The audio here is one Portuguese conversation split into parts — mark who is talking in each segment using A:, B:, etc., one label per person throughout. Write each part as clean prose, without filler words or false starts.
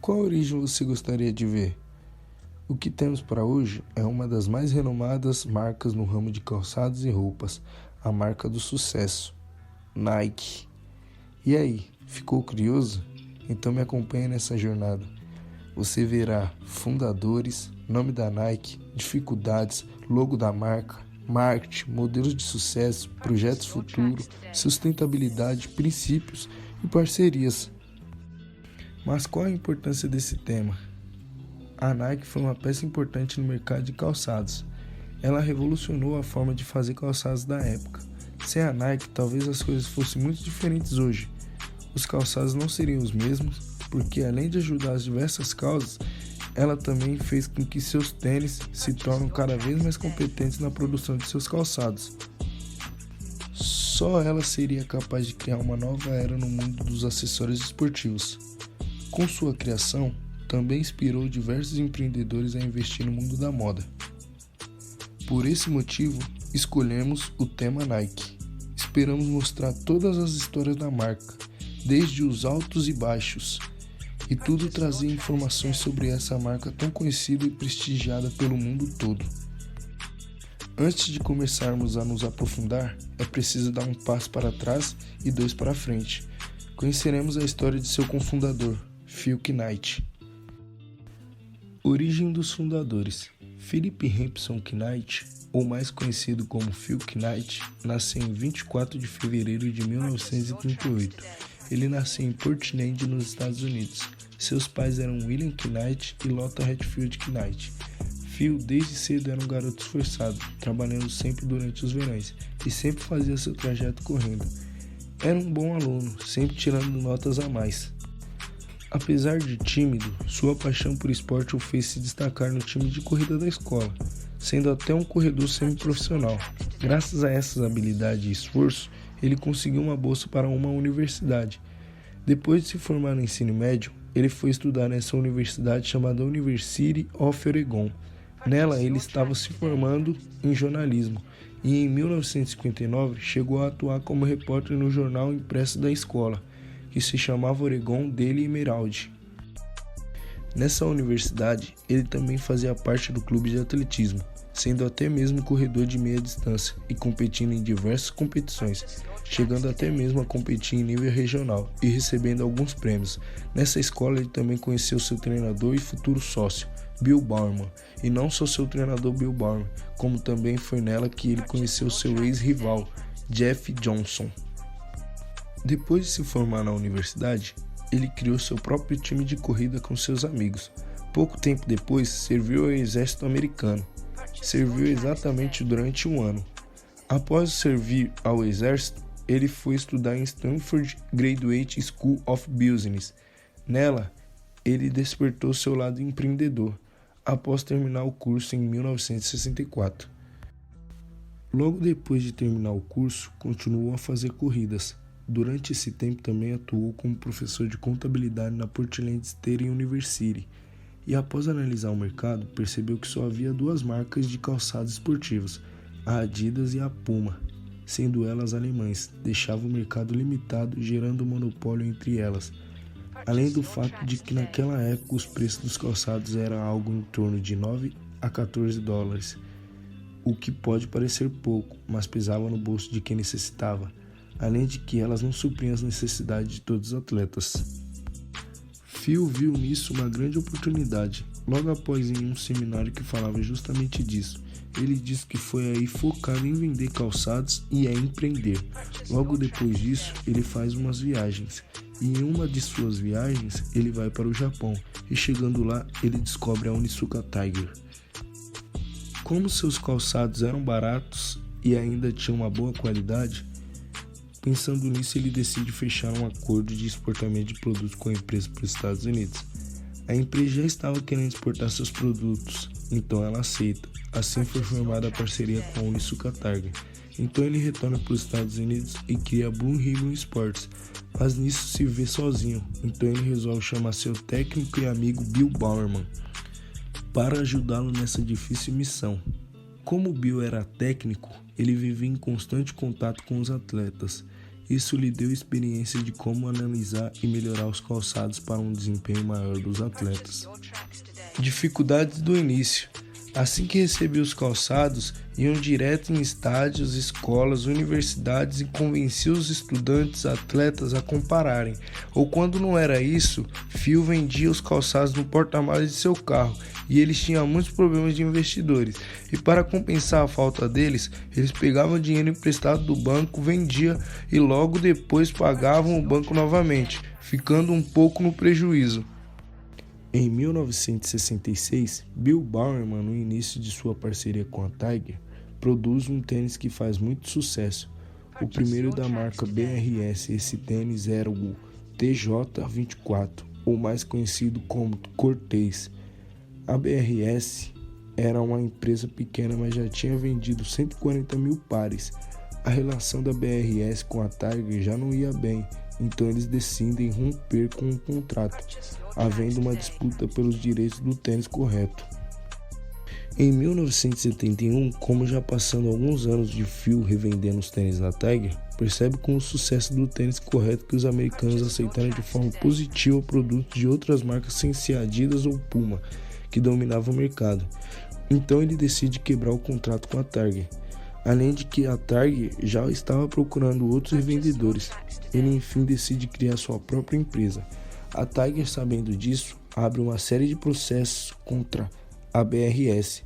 A: Qual origem você gostaria de ver? O que temos para hoje é uma das mais renomadas marcas no ramo de calçados e roupas, a marca do sucesso, Nike. E aí, ficou curioso? Então me acompanhe nessa jornada. Você verá fundadores, nome da Nike, dificuldades, logo da marca, marketing, modelos de sucesso, projetos futuros, sustentabilidade, princípios e parcerias. Mas qual a importância desse tema? A Nike foi uma peça importante no mercado de calçados. Ela revolucionou a forma de fazer calçados da época. Sem a Nike, talvez as coisas fossem muito diferentes hoje. Os calçados não seriam os mesmos, porque além de ajudar as diversas causas, ela também fez com que seus tênis se tornem cada vez mais competentes na produção de seus calçados. Só ela seria capaz de criar uma nova era no mundo dos acessórios esportivos. Com sua criação, também inspirou diversos empreendedores a investir no mundo da moda. Por esse motivo, escolhemos o tema Nike. Esperamos mostrar todas as histórias da marca, desde os altos e baixos, e tudo trazer informações sobre essa marca tão conhecida e prestigiada pelo mundo todo. Antes de começarmos a nos aprofundar, é preciso dar um passo para trás e dois para frente. Conheceremos a história de seu cofundador, Phil Knight. Origem dos fundadores. Philip Hampson Knight, ou mais conhecido como Phil Knight, nasceu em 24 de fevereiro de 1938. Ele nasceu em Portland, nos Estados Unidos. Seus pais eram William Knight e Lotta Hatfield Knight. Phil, desde cedo, era um garoto esforçado, trabalhando sempre durante os verões e sempre fazia seu trajeto correndo. Era um bom aluno, sempre tirando notas a mais. Apesar de tímido, sua paixão por esporte o fez se destacar no time de corrida da escola, sendo até um corredor semiprofissional. Graças a essas habilidades e esforço, ele conseguiu uma bolsa para uma universidade. Depois de se formar no ensino médio, ele foi estudar nessa universidade chamada University of Oregon. Nela, ele estava se formando em jornalismo e em 1959 chegou a atuar como repórter no jornal impresso da escola, que se chamava Oregon Daily Herald. Nessa universidade, ele também fazia parte do clube de atletismo, sendo até mesmo corredor de meia distância e competindo em diversas competições, chegando até mesmo a competir em nível regional e recebendo alguns prêmios. Nessa escola ele também conheceu seu treinador e futuro sócio, Bill Bowerman, e não só seu treinador Bill Bowerman, como também foi nela que ele conheceu seu ex-rival, Jeff Johnson. Depois de se formar na universidade, ele criou seu próprio time de corrida com seus amigos. Pouco tempo depois, serviu ao exército americano. Serviu exatamente durante um ano. Após servir ao exército, ele foi estudar em Stanford Graduate School of Business. Nela, ele despertou seu lado empreendedor, após terminar o curso em 1964. Logo depois de terminar o curso, continuou a fazer corridas. Durante esse tempo também atuou como professor de contabilidade na Portland State University e após analisar o mercado, percebeu que só havia duas marcas de calçados esportivos, a Adidas e a Puma, sendo elas alemãs, deixava o mercado limitado, gerando um monopólio entre elas, além do fato de que naquela época os preços dos calçados eram algo em torno de 9 a 14 dólares, o que pode parecer pouco, mas pesava no bolso de quem necessitava. Além de que elas não supriam as necessidades de todos os atletas. Phil viu nisso uma grande oportunidade. Logo após em um seminário que falava justamente disso, ele disse que foi aí focado em vender calçados e a empreender. Logo depois disso, ele faz umas viagens. E em uma de suas viagens, ele vai para o Japão. E chegando lá, ele descobre a Onitsuka Tiger. Como seus calçados eram baratos e ainda tinham uma boa qualidade, pensando nisso, ele decide fechar um acordo de exportamento de produtos com a empresa para os Estados Unidos. A empresa já estava querendo exportar seus produtos, então ela aceita. Assim foi formada a parceria com a Onitsuka Tiger. Então ele retorna para os Estados Unidos e cria a Blue Ribbon Sports, mas nisso se vê sozinho, então ele resolve chamar seu técnico e amigo Bill Bowerman para ajudá-lo nessa difícil missão. Como Bill era técnico, ele vivia em constante contato com os atletas Isso lhe deu experiência de como analisar e melhorar os calçados para um desempenho maior dos atletas. Dificuldades do início. Assim que recebia os calçados, iam direto em estádios, escolas, universidades e convencia os estudantes, atletas a compararem. Ou quando não era isso, Phil vendia os calçados no porta-malas de seu carro e eles tinham muitos problemas de investidores. E para compensar a falta deles, eles pegavam dinheiro emprestado do banco, vendiam e logo depois pagavam o banco novamente, ficando um pouco no prejuízo. Em 1966, Bill Bowerman, no início de sua parceria com a Tiger, produz um tênis que faz muito sucesso. O primeiro da marca BRS, esse tênis era o TJ24, ou mais conhecido como Cortez. A BRS era uma empresa pequena, mas já tinha vendido 140 mil pares. A relação da BRS com a Tiger já não ia bem, então eles decidem romper com o contrato, havendo uma disputa pelos direitos do tênis correto. Em 1971, como já passando alguns anos de Phil revendendo os tênis na Tiger, percebe com o sucesso do tênis correto que os americanos aceitaram de forma positiva produtos de outras marcas sem ser Adidas ou Puma, que dominavam o mercado. Então ele decide quebrar o contrato com a Tiger. Além de que a Tiger já estava procurando outros revendedores, ele enfim decide criar sua própria empresa. A Tiger, sabendo disso, abre uma série de processos contra a BRS,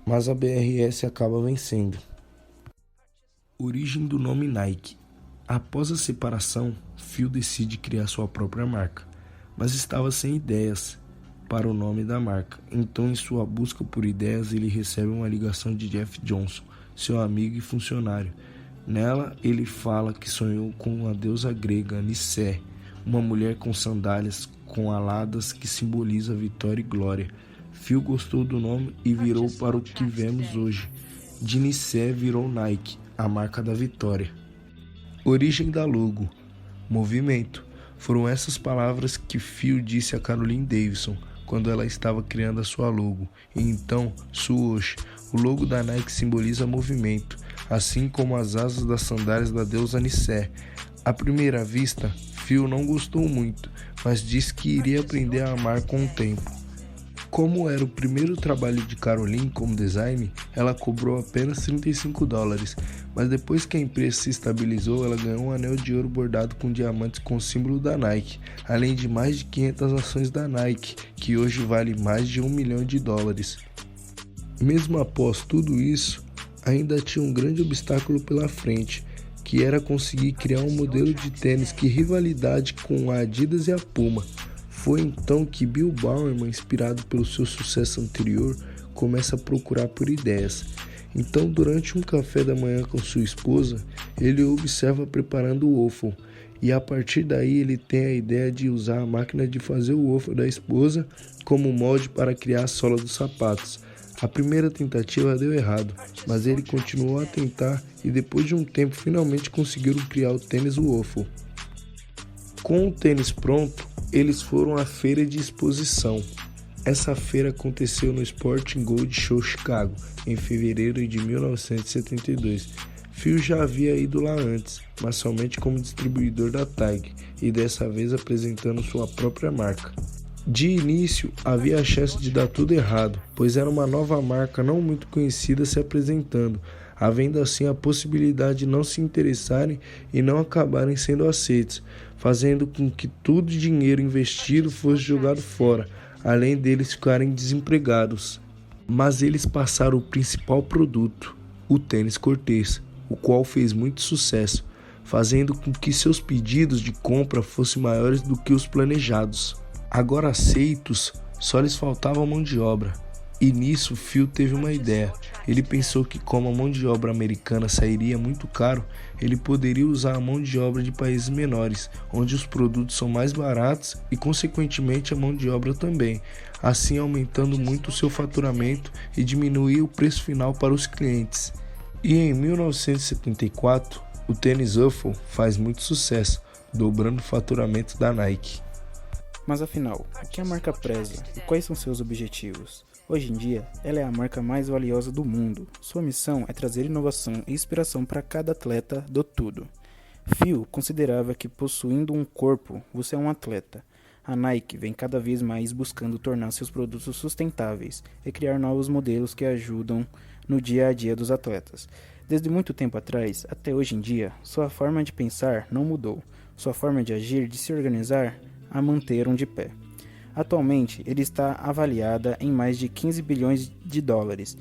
A: mas a BRS acaba vencendo. Origem do nome Nike. Após a separação, Phil decide criar sua própria marca, mas estava sem ideias para o nome da marca. Então, em sua busca por ideias, ele recebe uma ligação de Jeff Johnson, seu amigo e funcionário. Nela, ele fala que sonhou com uma deusa grega, Nicé, uma mulher com sandálias com aladas que simboliza vitória e glória. Phil gostou do nome e virou para o que vemos hoje. De Nicé virou Nike, a marca da vitória. Origem da logo. Movimento. Foram essas palavras que Phil disse a Caroline Davidson quando ela estava criando a sua logo. E então, swoosh. O logo da Nike simboliza movimento, assim como as asas das sandálias da deusa Nicé. À primeira vista, Phil não gostou muito, mas disse que iria aprender a amar com o tempo. Como era o primeiro trabalho de Caroline como design, ela cobrou apenas $35, mas depois que a empresa se estabilizou, ela ganhou um anel de ouro bordado com diamantes com o símbolo da Nike, além de mais de 500 ações da Nike, que hoje vale mais de $1 milhão. Mesmo após tudo isso, ainda tinha um grande obstáculo pela frente, que era conseguir criar um modelo de tênis que rivalidade com a Adidas e a Puma. Foi então que Bill Bowerman, inspirado pelo seu sucesso anterior, começa a procurar por ideias. Então, durante um café da manhã com sua esposa, ele o observa preparando o waffle, e a partir daí ele tem a ideia de usar a máquina de fazer o waffle da esposa como molde para criar a sola dos sapatos. A primeira tentativa deu errado, mas ele continuou a tentar e depois de um tempo finalmente conseguiram criar o tênis waffle. Com o tênis pronto, eles foram à feira de exposição. Essa feira aconteceu no Sporting Gold Show Chicago, em fevereiro de 1972. Phil já havia ido lá antes, mas somente como distribuidor da Tiger, e dessa vez apresentando sua própria marca. De início, havia a chance de dar tudo errado, pois era uma nova marca não muito conhecida se apresentando, havendo assim a possibilidade de não se interessarem e não acabarem sendo aceitos, fazendo com que todo o dinheiro investido fosse jogado fora, além deles ficarem desempregados. Mas eles passaram o principal produto, o tênis Cortez, o qual fez muito sucesso, fazendo com que seus pedidos de compra fossem maiores do que os planejados. Agora aceitos, só lhes faltava mão de obra. E nisso Phil teve uma ideia. Ele pensou que como a mão de obra americana sairia muito caro, ele poderia usar a mão de obra de países menores, onde os produtos são mais baratos e consequentemente a mão de obra também, assim aumentando muito o seu faturamento e diminuir o preço final para os clientes. E em 1974, o tênis Waffle faz muito sucesso, dobrando o faturamento da Nike.
B: Mas afinal, o que a marca preza e quais são seus objetivos? Hoje em dia, ela é a marca mais valiosa do mundo. Sua missão é trazer inovação e inspiração para cada atleta do tudo. Phil considerava que possuindo um corpo, você é um atleta. A Nike vem cada vez mais buscando tornar seus produtos sustentáveis e criar novos modelos que ajudam no dia a dia dos atletas. Desde muito tempo atrás até hoje em dia, sua forma de pensar não mudou. Sua forma de agir, de se organizar, a manteram de pé. Atualmente, ele está avaliada em mais de 15 bilhões de dólares.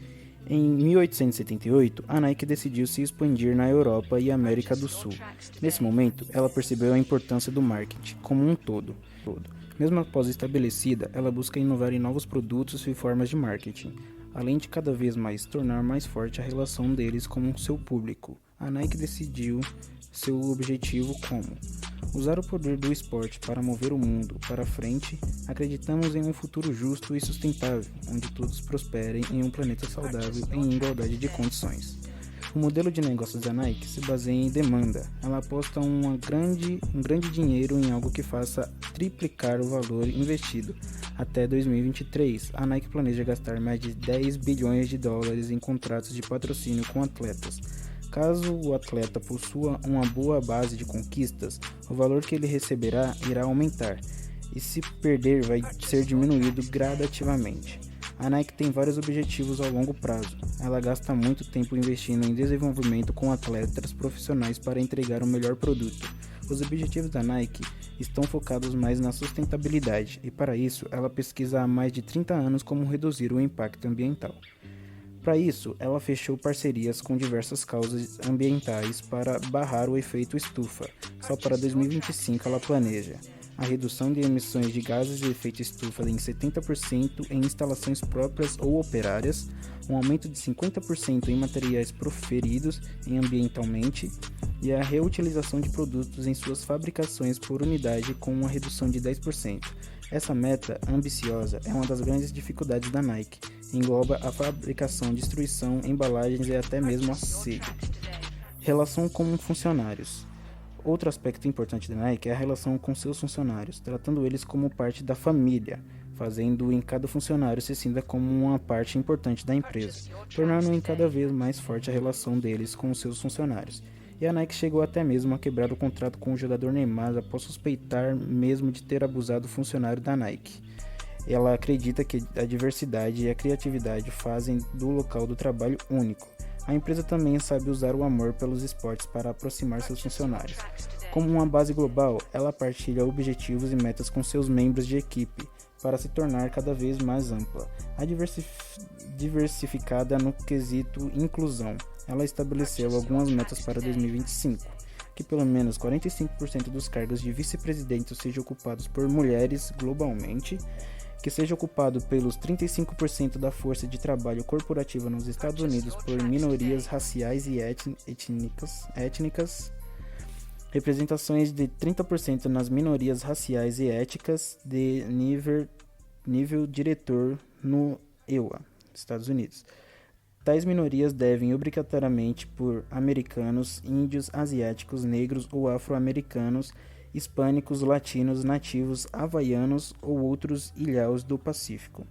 B: Em 1878, a Nike decidiu se expandir na Europa e América do Sul. Nesse momento, ela percebeu a importância do marketing como um todo. Mesmo após estabelecida, ela busca inovar em novos produtos e formas de marketing, além de cada vez mais tornar mais forte a relação deles com seu público. A Nike decidiu seu objetivo como usar o poder do esporte para mover o mundo para frente. Acreditamos em um futuro justo e sustentável, onde todos prosperem em um planeta saudável em igualdade de condições. O modelo de negócios da Nike se baseia em demanda. Ela aposta um grande dinheiro em algo que faça triplicar o valor investido. Até 2023, a Nike planeja gastar mais de 10 bilhões de dólares em contratos de patrocínio com atletas. Caso o atleta possua uma boa base de conquistas, o valor que ele receberá irá aumentar, e se perder vai ser diminuído gradativamente. A Nike tem vários objetivos ao longo prazo. Ela gasta muito tempo investindo em desenvolvimento com atletas profissionais para entregar o melhor produto. Os objetivos da Nike estão focados mais na sustentabilidade, e para isso ela pesquisa há mais de 30 anos como reduzir o impacto ambiental. Para isso, ela fechou parcerias com diversas causas ambientais para barrar o efeito estufa. Só para 2025 ela planeja a redução de emissões de gases de efeito estufa em 70% em instalações próprias ou operárias, um aumento de 50% em materiais proferidos ambientalmente e a reutilização de produtos em suas fabricações por unidade com uma redução de 10%. Essa meta ambiciosa é uma das grandes dificuldades da Nike. Engloba a fabricação, destruição, embalagens e até mesmo assédio. Relação com funcionários. Outro aspecto importante da Nike é a relação com seus funcionários, tratando eles como parte da família, fazendo em cada funcionário se sinta como uma parte importante da empresa, tornando em cada vez mais forte a relação deles com os seus funcionários. E a Nike chegou até mesmo a quebrar o contrato com o jogador Neymar após suspeitar mesmo de ter abusado do funcionário da Nike. Ela acredita que a diversidade e a criatividade fazem do local do trabalho único. A empresa também sabe usar o amor pelos esportes para aproximar seus funcionários. Como uma base global, ela partilha objetivos e metas com seus membros de equipe para se tornar cada vez mais ampla. A diversificada no quesito inclusão. Ela estabeleceu algumas metas para 2025, que pelo menos 45% dos cargos de vice-presidente sejam ocupados por mulheres globalmente, que seja ocupado pelos 35% da força de trabalho corporativa nos Estados Unidos por minorias raciais e étnicas, representações de 30% nas minorias raciais e étnicas de nível diretor no EUA, Estados Unidos. Tais minorias devem obrigatoriamente por americanos, índios, asiáticos, negros ou afro-americanos, hispânicos, latinos, nativos, havaianos ou outros ilhaus do Pacífico.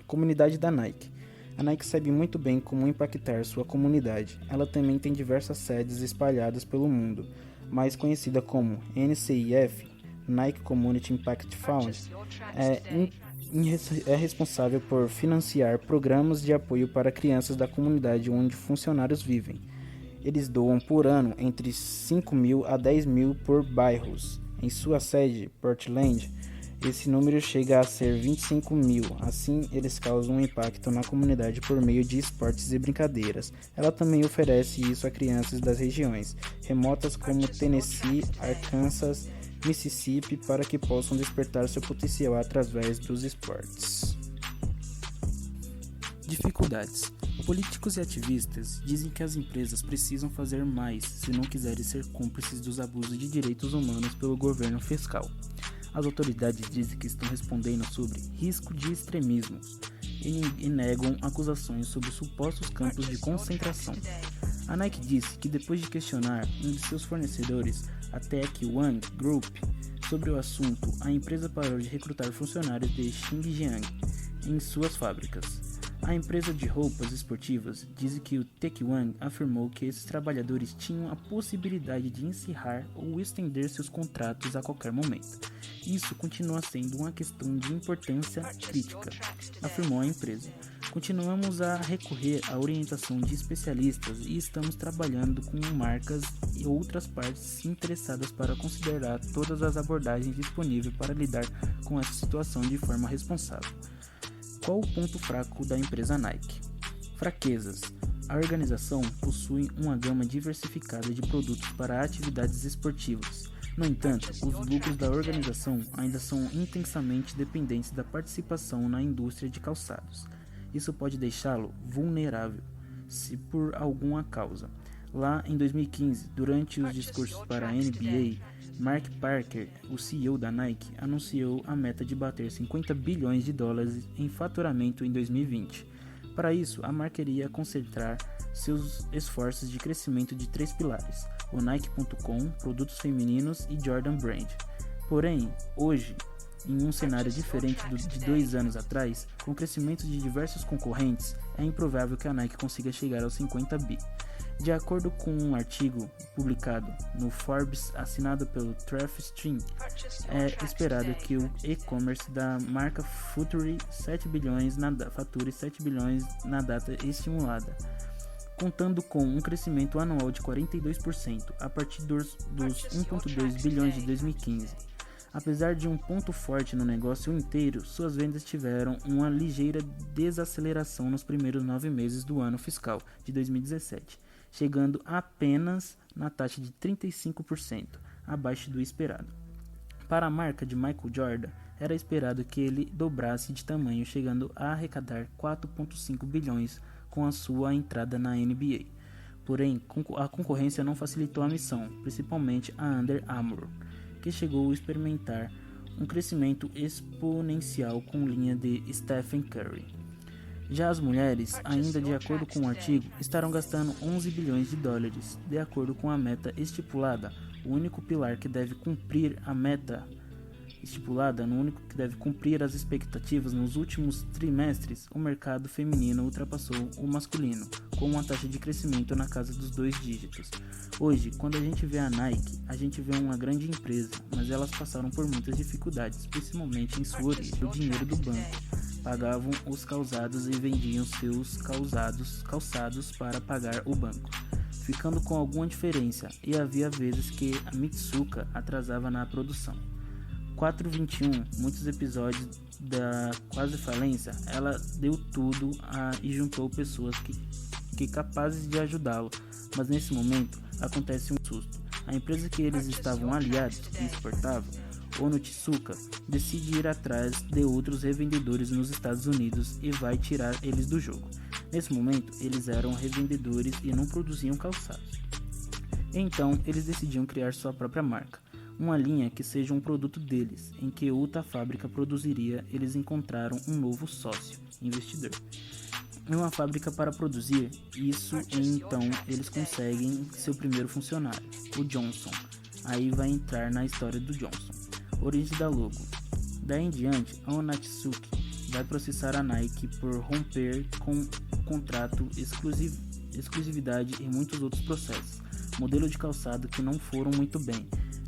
B: Comunidade da Nike. A Nike sabe muito bem como impactar sua comunidade. Ela também tem diversas sedes espalhadas pelo mundo, mais conhecida como NCIF, Nike Community Impact Fund, é responsável por financiar programas de apoio para crianças da comunidade onde funcionários vivem. Eles doam por ano entre 5 mil a 10 mil por bairros. Em sua sede, Portland, esse número chega a ser 25 mil. Assim, eles causam um impacto na comunidade por meio de esportes e brincadeiras. Ela também oferece isso a crianças das regiões remotas como Tennessee, Arkansas, Mississippi para que possam despertar seu potencial através dos esportes. Dificuldades. Políticos e ativistas dizem que as empresas precisam fazer mais se não quiserem ser cúmplices dos abusos de direitos humanos pelo governo fiscal. As autoridades dizem que estão respondendo sobre risco de extremismos e negam acusações sobre supostos campos de concentração. A Nike disse que depois de questionar um de seus fornecedores, a Tech One Group, sobre o assunto, a empresa parou de recrutar funcionários de Xinjiang em suas fábricas. A empresa de roupas esportivas diz que o Taekwon afirmou que esses trabalhadores tinham a possibilidade de encerrar ou estender seus contratos a qualquer momento. Isso continua sendo uma questão de importância crítica, afirmou a empresa. Continuamos a recorrer à orientação de especialistas e estamos trabalhando com marcas e outras partes interessadas para considerar todas as abordagens disponíveis para lidar com essa situação de forma responsável. Qual o ponto fraco da empresa Nike? Fraquezas. A organização possui uma gama diversificada de produtos para atividades esportivas. No entanto, os lucros da organização ainda são intensamente dependentes da participação na indústria de calçados. Isso pode deixá-lo vulnerável, se por alguma causa. Lá em 2015, durante os discursos para a NBA, Mark Parker, o CEO da Nike, anunciou a meta de bater 50 bilhões de dólares em faturamento em 2020. Para isso, a marca iria concentrar seus esforços de crescimento de 3 pilares: o Nike.com, produtos femininos e Jordan Brand. Porém, hoje, em um cenário diferente de 2 anos atrás, com o crescimento de diversos concorrentes, é improvável que a Nike consiga chegar aos 50 bi. De acordo com um artigo publicado no Forbes assinado pelo Travis Stream, é esperado que o e-commerce da marca fature 7 bilhões na data estimulada, contando com um crescimento anual de 42% a partir dos 1,2 bilhões de 2015. Apesar de um ponto forte no negócio inteiro, suas vendas tiveram uma ligeira desaceleração nos primeiros 9 meses do ano fiscal de 2017, chegando apenas na taxa de 35%, abaixo do esperado. Para a marca de Michael Jordan, era esperado que ele dobrasse de tamanho, chegando a arrecadar 4,5 bilhões com a sua entrada na NBA. Porém, a concorrência não facilitou a missão, principalmente a Under Armour, que chegou a experimentar um crescimento exponencial com linha de Stephen Curry. Já as mulheres, ainda de acordo com o artigo, estarão gastando 11 bilhões de dólares, de acordo com a meta estipulada. O único pilar que deve cumprir a meta estipulada, no único que deve cumprir as expectativas nos últimos trimestres, o mercado feminino ultrapassou o masculino, com uma taxa de crescimento na casa dos 2 dígitos. Hoje, quando a gente vê a Nike, a gente vê uma grande empresa, mas elas passaram por muitas dificuldades, principalmente em sua origem. O dinheiro do banco, pagavam os calçados e vendiam seus calçados para pagar o banco, ficando com alguma diferença, e havia vezes que a Mitsuka atrasava na produção. 421, muitos episódios da quase falência, ela deu tudo e juntou pessoas que capazes de ajudá-lo, mas nesse momento acontece um susto. A empresa que eles estavam aliados, que exportava, Onitsuka, decide ir atrás de outros revendedores nos Estados Unidos e vai tirar eles do jogo. Nesse momento, eles eram revendedores e não produziam calçados. Então, eles decidiram criar sua própria marca, uma linha que seja um produto deles, em que outra fábrica produziria. Eles encontraram um novo sócio, investidor. Em uma fábrica para produzir isso, então eles conseguem seu primeiro funcionário, o Johnson. Aí vai entrar na história do Johnson. Origem da logo. Daí em diante, a Onitsuka vai processar a Nike por romper com contrato, exclusividade e muitos outros processos. Modelo de calçado que não foram muito bem.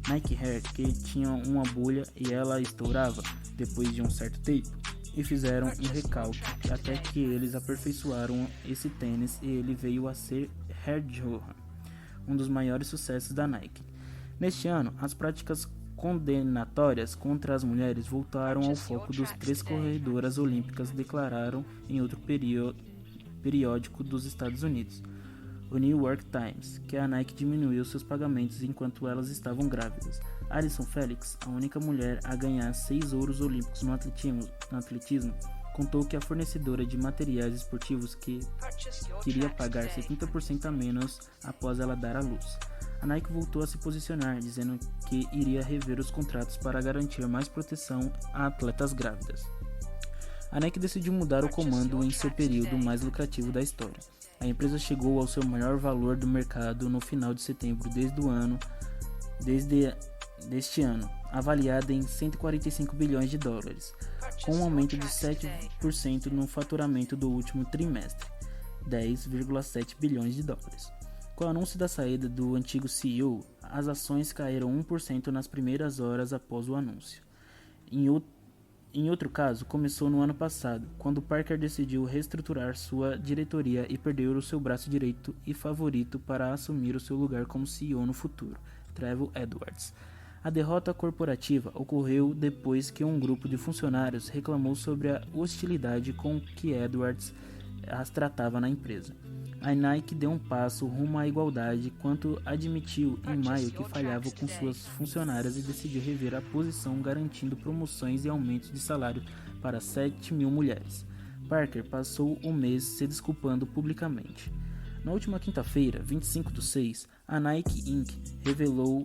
B: Nike Air, que tinha uma bolha e ela estourava depois de um certo tempo, e fizeram um recalque até que eles aperfeiçoaram esse tênis e ele veio a ser Air Jordan, um dos maiores sucessos da Nike. Neste ano, as práticas condenatórias contra as mulheres voltaram ao foco dos 3 corredoras olímpicas, declararam em outro periódico dos Estados Unidos, o New York Times, que a Nike diminuiu seus pagamentos enquanto elas estavam grávidas. Allyson Felix, a única mulher a ganhar 6 ouros olímpicos no atletismo, contou que a fornecedora de materiais esportivos queria pagar 70% a menos após ela dar à luz. A Nike voltou a se posicionar, dizendo que iria rever os contratos para garantir mais proteção a atletas grávidas. A Nike decidiu mudar o comando em seu período mais lucrativo da história. A empresa chegou ao seu maior valor do mercado no final de setembro deste ano. avaliada em 145 bilhões de dólares, com um aumento de 7% no faturamento do último trimestre, 10,7 bilhões de dólares. Com o anúncio da saída do antigo CEO, as ações caíram 1% nas primeiras horas após o anúncio. Em outro caso, começou no ano passado, quando Parker decidiu reestruturar sua diretoria e perdeu o seu braço direito e favorito para assumir o seu lugar como CEO no futuro, Trevor Edwards. A derrota corporativa ocorreu depois que um grupo de funcionários reclamou sobre a hostilidade com que Edwards as tratava na empresa. A Nike deu um passo rumo à igualdade quando admitiu em maio que falhava com suas funcionárias e decidiu rever a posição, garantindo promoções e aumentos de salário para 7 mil mulheres. Parker passou o mês se desculpando publicamente. Na última quinta-feira, 25/6, a Nike Inc. revelou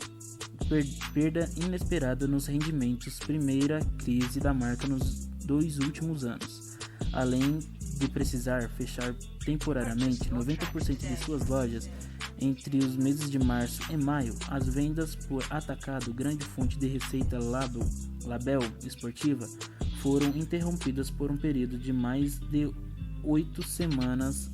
B: perda inesperada nos rendimentos, primeira crise da marca nos 2 últimos anos. Além de precisar fechar temporariamente 90% de suas lojas entre os meses de março e maio, as vendas por atacado, grande fonte de receita Label esportiva, foram interrompidas por um período de mais de 8 semanas,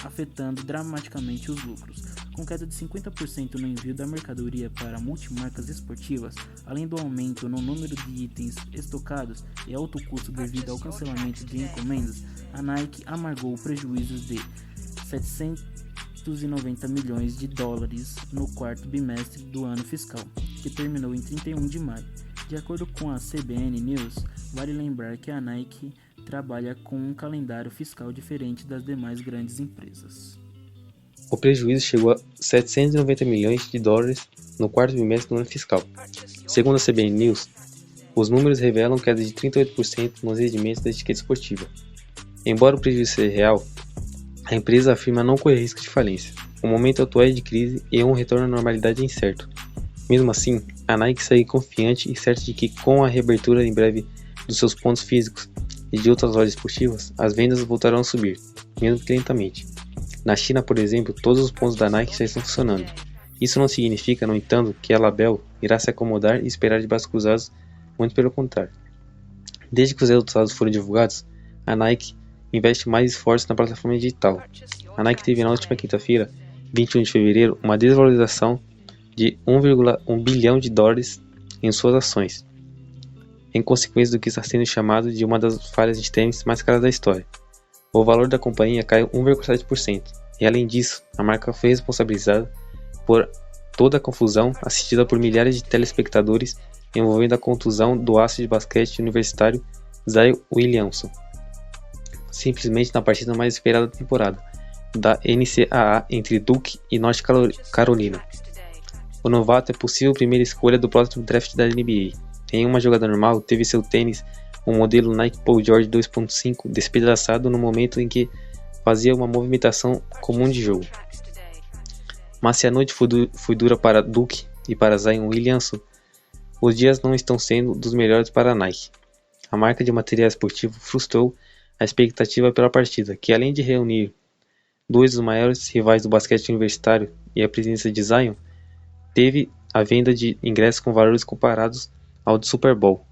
B: afetando dramaticamente os lucros. Com queda de 50% no envio da mercadoria para multimarcas esportivas, além do aumento no número de itens estocados e alto custo devido ao cancelamento de encomendas, a Nike amargou prejuízos de 790 milhões de dólares no quarto bimestre do ano fiscal, que terminou em 31 de maio. De acordo com a CBN News, vale lembrar que a Nike trabalha com um calendário fiscal diferente das demais grandes empresas.
C: O prejuízo chegou a 790 milhões de dólares no quarto bimestre do ano fiscal. Segundo a CBN News, os números revelam queda de 38% nos rendimentos da etiqueta esportiva. Embora o prejuízo seja real, a empresa afirma não correr risco de falência. O momento atual é de crise e um retorno à normalidade é incerto. Mesmo assim, a Nike segue confiante e certa de que, com a reabertura em breve dos seus pontos físicos e de outras lojas esportivas, as vendas voltarão a subir, mesmo que lentamente. Na China, por exemplo, todos os pontos da Nike já estão funcionando. Isso não significa, no entanto, que a Label irá se acomodar e esperar de braços cruzados, muito pelo contrário. Desde que os resultados foram divulgados, a Nike investe mais esforços na plataforma digital. A Nike teve na última quinta-feira, 21 de fevereiro, uma desvalorização de 1,1 bilhão de dólares em suas ações, em consequência do que está sendo chamado de uma das falhas de tênis mais caras da história. O valor da companhia caiu 1,7%, e além disso, a marca foi responsabilizada por toda a confusão assistida por milhares de telespectadores envolvendo a contusão do astro de basquete universitário Zion Williamson, simplesmente na partida mais esperada da temporada, da NCAA entre Duke e North Carolina. O novato é possível primeira escolha do próximo draft da NBA. Em uma jogada normal, teve seu tênis, um modelo Nike Paul George 2.5, despedaçado no momento em que fazia uma movimentação comum de jogo. Mas se a noite foi dura para Duke e para Zion Williamson, os dias não estão sendo dos melhores para a Nike. A marca de material esportivo frustrou a expectativa pela partida, que além de reunir dois dos maiores rivais do basquete universitário e a presença de Zion, teve a venda de ingressos com valores comparados ao do Super Bowl.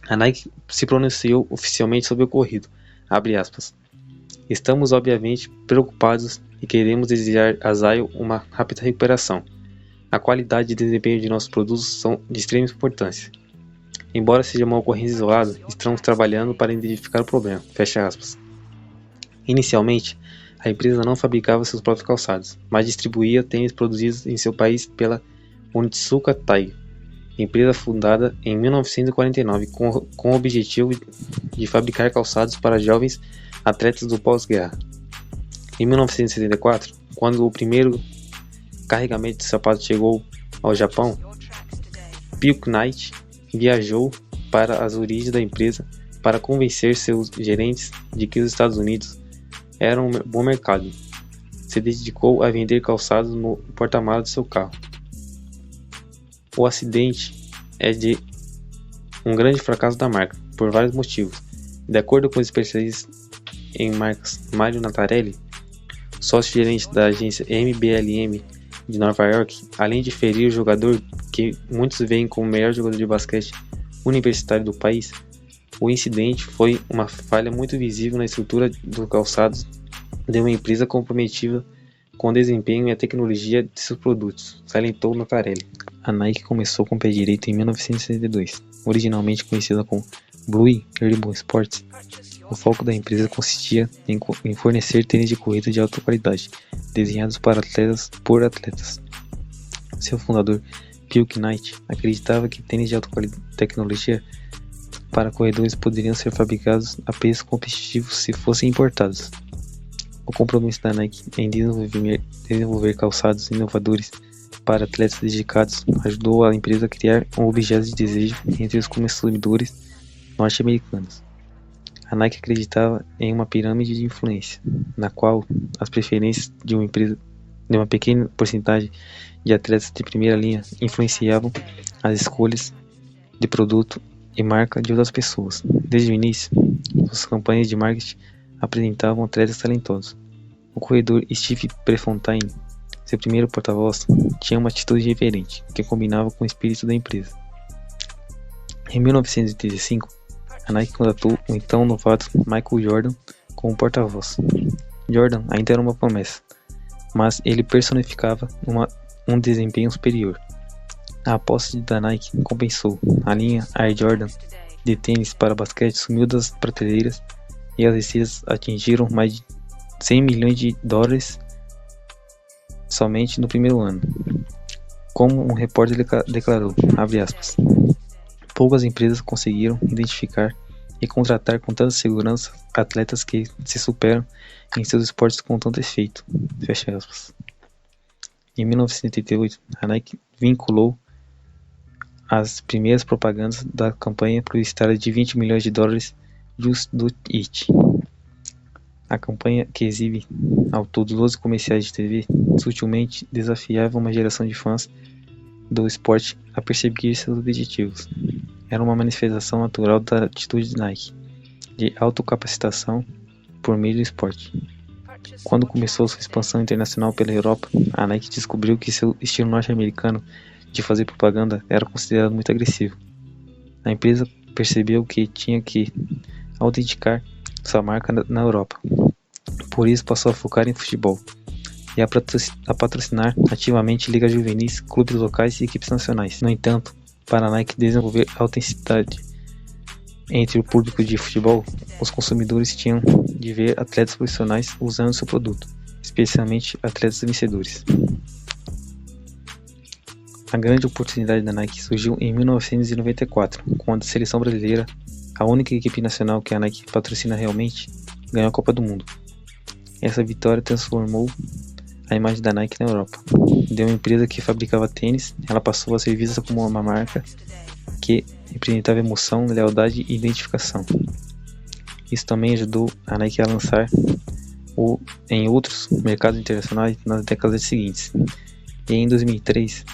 C: A Nike se pronunciou oficialmente sobre o ocorrido, abre aspas. Estamos obviamente preocupados e queremos desejar a Zion uma rápida recuperação. A qualidade e desempenho de nossos produtos são de extrema importância. Embora seja uma ocorrência isolada, estamos trabalhando para identificar o problema, fecha aspas. Inicialmente, a empresa não fabricava seus próprios calçados, mas distribuía tênis produzidos em seu país pela Onitsuka Tiger, empresa fundada em 1949 com o objetivo de fabricar calçados para jovens atletas do pós-guerra. Em 1974, quando o primeiro carregamento de sapatos chegou ao Japão, Phil Knight viajou para as origens da empresa para convencer seus gerentes de que os Estados Unidos eram um bom mercado. Se dedicou a vender calçados no porta-malas de seu carro. O acidente é de um grande fracasso da marca, por vários motivos. De acordo com os especialistas em marcas Mario Natarelli, sócio-gerente da agência MBLM de Nova York, além de ferir o jogador que muitos veem como o melhor jogador de basquete universitário do país, o incidente foi uma falha muito visível na estrutura dos calçados de uma empresa comprometida com o desempenho e a tecnologia de seus produtos, salientou Notarelli. A Nike começou com o pé direito em 1962, originalmente conhecida como Blue Ribbon Sports. O foco da empresa consistia em fornecer tênis de corrida de alta qualidade, desenhados para atletas por atletas. Seu fundador, Phil Knight, acreditava que tênis de alta tecnologia para corredores poderiam ser fabricados a preços competitivos se fossem importados. O compromisso da Nike em desenvolver calçados inovadores para atletas dedicados ajudou a empresa a criar um objeto de desejo entre os consumidores norte-americanos. A Nike acreditava em uma pirâmide de influência, na qual as preferências de uma pequena porcentagem de atletas de primeira linha influenciavam as escolhas de produto e marca de outras pessoas. Desde o início, suas campanhas de marketing apresentavam atletas talentosos. O corredor Steve Prefontaine, seu primeiro porta-voz, tinha uma atitude reverente, que combinava com o espírito da empresa. Em 1985, a Nike contratou o então novato Michael Jordan como porta-voz. Jordan ainda era uma promessa, mas ele personificava um desempenho superior. A aposta da Nike compensou. A linha Air Jordan de tênis para basquete sumiu das prateleiras e as receitas atingiram mais de 100 milhões de dólares somente no primeiro ano. Como um repórter declarou, abre aspas, poucas empresas conseguiram identificar e contratar com tanta segurança atletas que se superam em seus esportes com tanto efeito. Fecha aspas. Em 1988, a Nike vinculou as primeiras propagandas da campanha publicitária de 20 milhões de dólares Just Do It. A campanha, que exibe ao todo 12 comerciais de TV, sutilmente desafiava uma geração de fãs do esporte a perseguir seus objetivos. Era uma manifestação natural da atitude de Nike, de autocapacitação por meio do esporte. Quando começou sua expansão internacional pela Europa, a Nike descobriu que seu estilo norte-americano de fazer propaganda era considerado muito agressivo. A empresa percebeu que tinha que autenticar sua marca na Europa. Por isso passou a focar em futebol e a patrocinar ativamente ligas juvenis, clubes locais e equipes nacionais. No entanto, para a Nike desenvolver autenticidade entre o público de futebol, os consumidores tinham de ver atletas profissionais usando seu produto, especialmente atletas vencedores. A grande oportunidade da Nike surgiu em 1994, quando a seleção brasileira, a única equipe nacional que a Nike patrocina realmente, ganhou a Copa do Mundo. Essa vitória transformou a imagem da Nike na Europa. De uma empresa que fabricava tênis, ela passou a ser vista como uma marca que representava emoção, lealdade e identificação. Isso também ajudou a Nike a lançar em outros mercados internacionais nas décadas seguintes. E em 2003,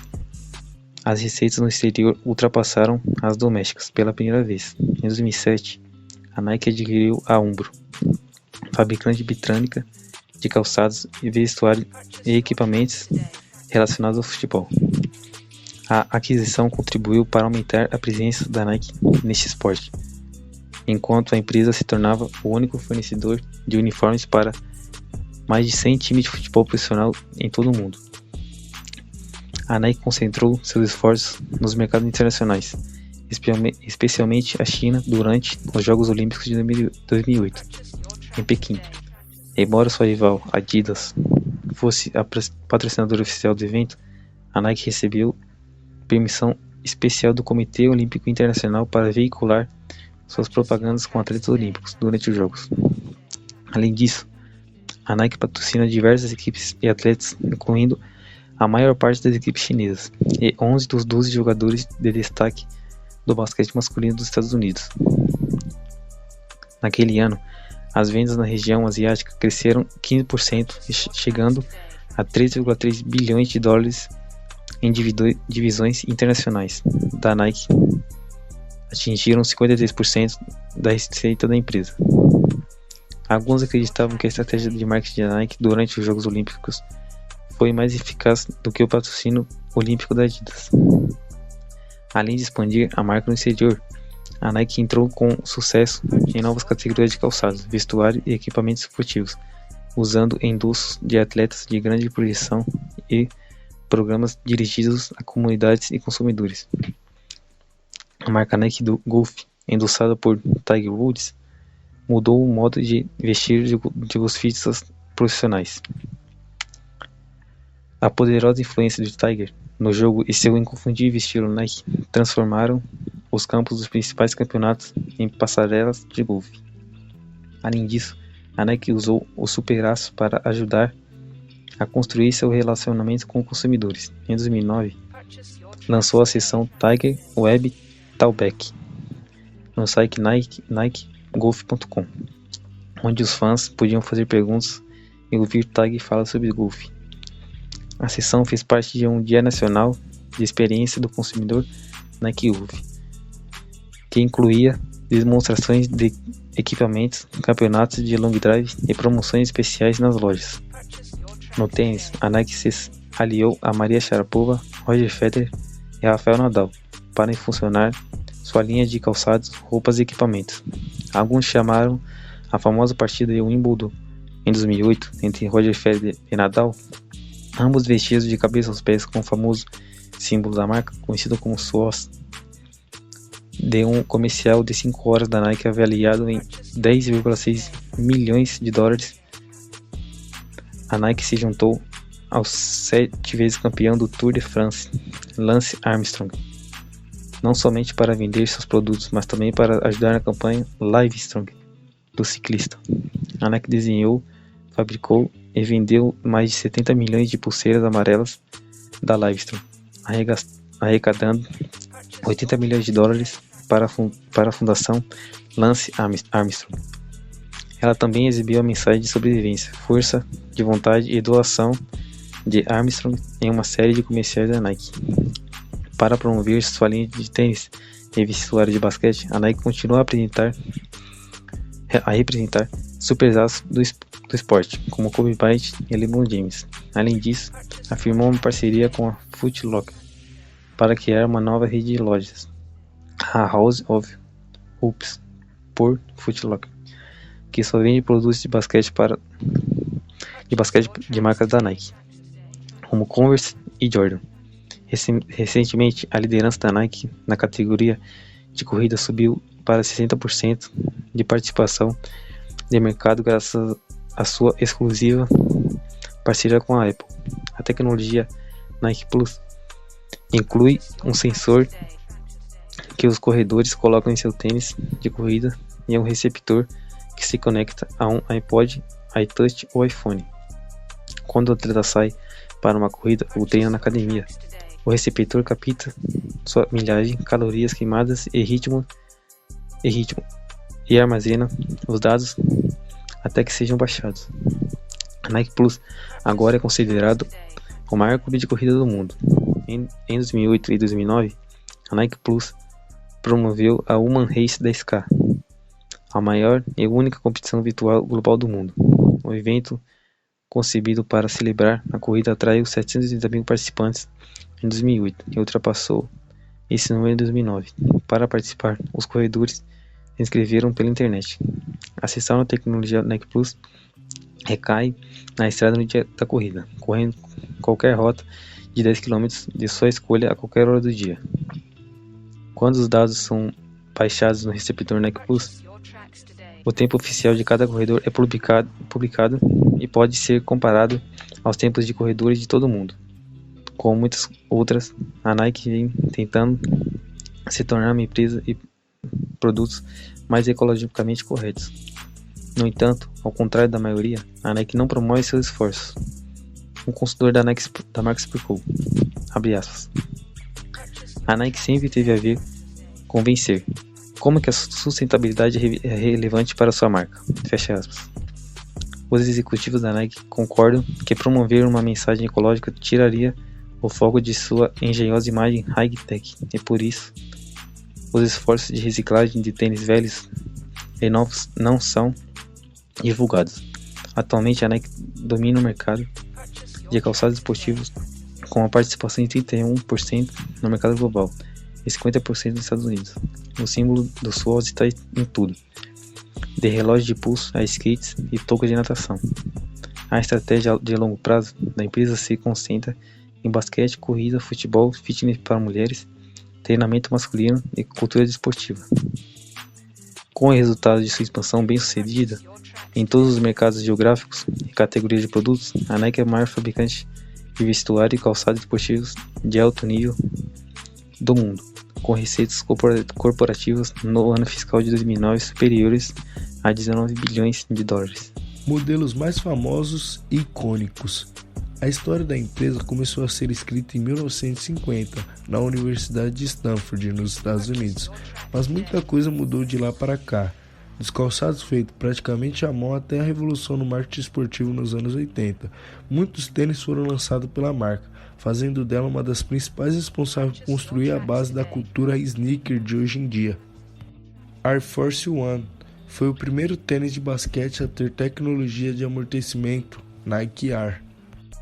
C: as receitas no exterior ultrapassaram as domésticas pela primeira vez. Em 2007, a Nike adquiriu a Umbro, fabricante britânica de calçados e vestuário e equipamentos relacionados ao futebol. A aquisição contribuiu para aumentar a presença da Nike neste esporte, enquanto a empresa se tornava o único fornecedor de uniformes para mais de 100 times de futebol profissional em todo o mundo. A Nike concentrou seus esforços nos mercados internacionais, especialmente a China, durante os Jogos Olímpicos de 2008, em Pequim. Embora sua rival Adidas fosse a patrocinadora oficial do evento, a Nike recebeu permissão especial do Comitê Olímpico Internacional para veicular suas propagandas com atletas olímpicos durante os Jogos. Além disso, a Nike patrocina diversas equipes e atletas, incluindo a maior parte das equipes chinesas e 11 dos 12 jogadores de destaque do basquete masculino dos Estados Unidos. Naquele ano, as vendas na região asiática cresceram 15%, chegando a 3,3 bilhões de dólares em divisões internacionais da Nike, atingiram 53% da receita da empresa. Alguns acreditavam que a estratégia de marketing da Nike durante os Jogos Olímpicos foi mais eficaz do que o patrocínio olímpico da Adidas. Além de expandir a marca no exterior, a Nike entrou com sucesso em novas categorias de calçados, vestuário e equipamentos esportivos, usando endossos de atletas de grande projeção e programas dirigidos a comunidades e consumidores. A marca Nike do Golf, endossada por Tiger Woods, mudou o modo de vestir de golfistas profissionais. A poderosa influência de Tiger no jogo e seu inconfundível estilo Nike transformaram os campos dos principais campeonatos em passarelas de golfe. Além disso, a Nike usou o super-aço para ajudar a construir seu relacionamento com consumidores. Em 2009, lançou a seção Tiger Web Talkback no site NikeGolf.com, onde os fãs podiam fazer perguntas e ouvir Tiger falar sobre golfe. A sessão fez parte de um Dia Nacional de Experiência do Consumidor Nike Golf, que incluía demonstrações de equipamentos, campeonatos de long drive e promoções especiais nas lojas. No tênis, a Nike se aliou a Maria Sharapova, Roger Federer e Rafael Nadal para funcionar sua linha de calçados, roupas e equipamentos. Alguns chamaram a famosa partida de Wimbledon em 2008 entre Roger Federer e Nadal, ambos vestidos de cabeça aos pés com o famoso símbolo da marca, conhecido como SWOS, de um comercial de 5 horas da Nike avaliado em 10,6 milhões de dólares. A Nike se juntou ao 7 vezes campeão do Tour de France, Lance Armstrong, não somente para vender seus produtos, mas também para ajudar na campanha Livestrong do ciclista. A Nike desenhou, fabricou e vendeu mais de 70 milhões de pulseiras amarelas da Livestrong, arrecadando 80 milhões de dólares para a fundação Lance Armstrong. Ela também exibiu a mensagem de sobrevivência, força de vontade e doação de Armstrong em uma série de comerciais da Nike. Para promover sua linha de tênis e vestuário de basquete, a Nike continua a representar superstars do esporte, como Kobe Bryant e LeBron James. Além disso, afirmou uma parceria com a Foot Locker para criar uma nova rede de lojas, a House of Hoops por Foot Locker, que só vende produtos de basquete de marcas da Nike, como Converse e Jordan. Recentemente, a liderança da Nike na categoria de corrida subiu para 60% de participação de mercado graças à sua exclusiva parceria com a Apple. A tecnologia Nike Plus inclui um sensor que os corredores colocam em seu tênis de corrida e um receptor que se conecta a um iPod, iTouch ou iPhone. Quando o atleta sai para uma corrida ou treina na academia, o receptor capta sua milhagem, calorias queimadas e ritmo e armazena os dados até que sejam baixados. A Nike Plus agora é considerado o maior clube de corrida do mundo. Em 2008 e 2009, a Nike Plus promoveu a Human Race 10K, a maior e única competição virtual global do mundo. O evento, concebido para celebrar a corrida, atraiu 730 mil participantes em 2008 e ultrapassou esse número em 2009. Para participar, os corredores se inscreveram pela internet. A sessão da tecnologia Nike Plus recai na estrada no dia da corrida, correndo qualquer rota de 10 km de sua escolha a qualquer hora do dia. Quando os dados são baixados no receptor Nike Plus, o tempo oficial de cada corredor é publicado e pode ser comparado aos tempos de corredores de todo o mundo. Como muitas outras, a Nike vem tentando se tornar uma empresa e produtos mais ecologicamente corretos. No entanto, ao contrário da maioria, a Nike não promove seus esforços. Um consultor da marca explicou, abre aspas, a Nike sempre teve a ver com vencer. Como que a sustentabilidade é relevante para sua marca? Fecha aspas. Os executivos da Nike concordam que promover uma mensagem ecológica tiraria o foco de sua engenhosa imagem high-tech, e por isso, os esforços de reciclagem de tênis velhos e novos não são divulgados. Atualmente, a Nike domina o mercado de calçados esportivos com uma participação de 31% no mercado global e 50% nos Estados Unidos. O símbolo do SWOT está em tudo, de relógio de pulso a skates e touca de natação. A estratégia de longo prazo da empresa se concentra em basquete, corrida, futebol, fitness para mulheres, treinamento masculino e cultura desportiva. Com o resultado de sua expansão bem-sucedida em todos os mercados geográficos e categorias de produtos, a Nike é a maior fabricante de vestuário e calçados esportivos de alto nível do mundo, com receitas corporativas no ano fiscal de 2009 superiores a 19 bilhões de dólares.
A: Modelos mais famosos e icônicos. A história da empresa começou a ser escrita em 1950 na Universidade de Stanford, nos Estados Unidos, mas muita coisa mudou de lá para cá. Dos calçados feitos praticamente à mão até a revolução no marketing esportivo nos anos 80, muitos tênis foram lançados pela marca, fazendo dela uma das principais responsáveis por construir a base da cultura sneaker de hoje em dia. Air Force One foi o primeiro tênis de basquete a ter tecnologia de amortecimento Nike Air.